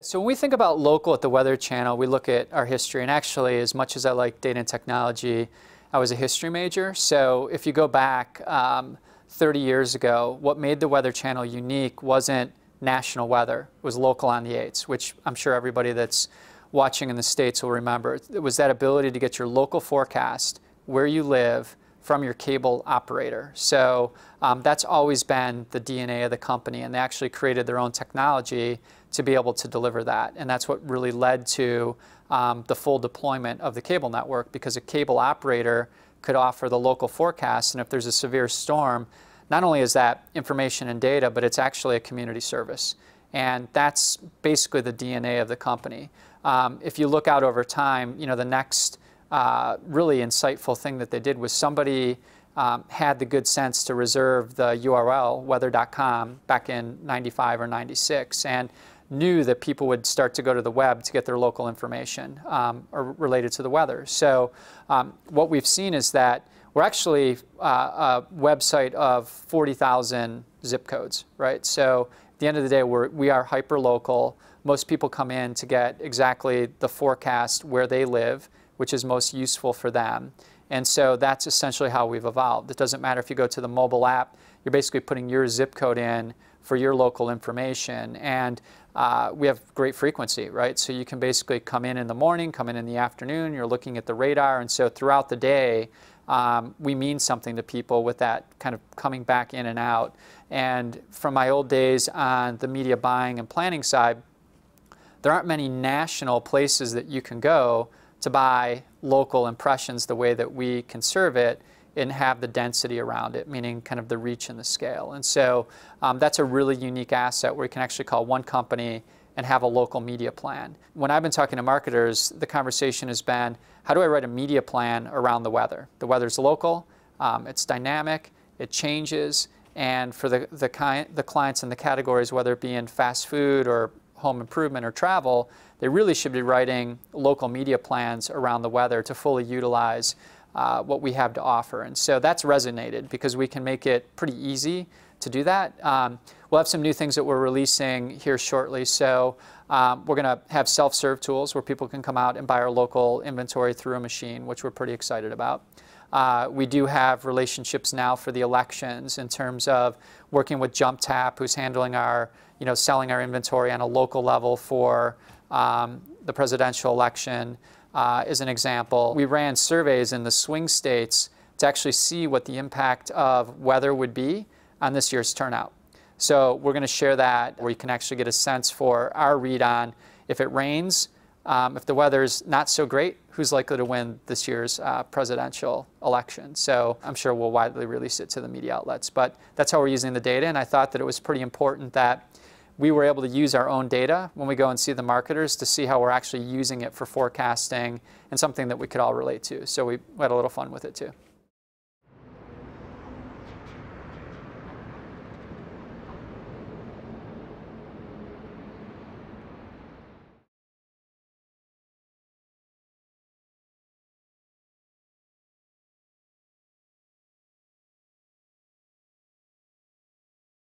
So when we think about local at the Weather Channel, we look at our history. And actually, as much as I like data and technology, I was a history major. So if you go back 30 years ago, what made the Weather Channel unique wasn't national weather. It was local on the 8s, which I'm sure everybody that's watching in the States will remember. It was that ability to get your local forecast, where you live, from your cable operator. So that's always been the DNA of the company, and they actually created their own technology to be able to deliver that. And that's what really led to the full deployment of the cable network, because a cable operator could offer the local forecast, and if there's a severe storm, not only is that information and data, but it's actually a community service. And that's basically the DNA of the company. If you look out over time, you know, the next really insightful thing that they did was somebody had the good sense to reserve the URL, weather.com, back in 95 or 96, and knew that people would start to go to the web to get their local information or related to the weather. So what we've seen is that we're actually a website of 40,000 zip codes, right? So at the end of the day, we are hyper-local. Most people come in to get exactly the forecast where they live, which is most useful for them. And so that's essentially how we've evolved. It doesn't matter if you go to the mobile app, you're basically putting your zip code in for your local information. And we have great frequency, right? So you can basically come in the morning, come in the afternoon, you're looking at the radar. And so throughout the day, we mean something to people with that kind of coming back in and out. And from my old days on the media buying and planning side, there aren't many national places that you can go to buy local impressions the way that we can serve it and have the density around it, meaning kind of the reach and the scale. And so that's a really unique asset where you can actually call one company and have a local media plan. When I've been talking to marketers, the conversation has been, how do I write a media plan around the weather? The weather's local, it's dynamic, it changes, and for the clients in the categories, whether it be in fast food or home improvement or travel, they really should be writing local media plans around the weather to fully utilize what we have to offer. And so that's resonated because we can make it pretty easy to do that. We'll have some new things that we're releasing here shortly. So we're going to have self-serve tools where people can come out and buy our local inventory through a machine, which we're pretty excited about. We do have relationships now for the elections in terms of working with JumpTap, who's handling our, selling our inventory on a local level for the presidential election, as an example. We ran surveys in the swing states to actually see what the impact of weather would be on this year's turnout. So we're going to share that where you can actually get a sense for our read on if it rains, if the weather's not so great, who's likely to win this year's presidential election. So I'm sure we'll widely release it to the media outlets. But that's how we're using the data, and I thought that it was pretty important that we were able to use our own data when we go and see the marketers to see how we're actually using it for forecasting and something that we could all relate to. So we had a little fun with it too.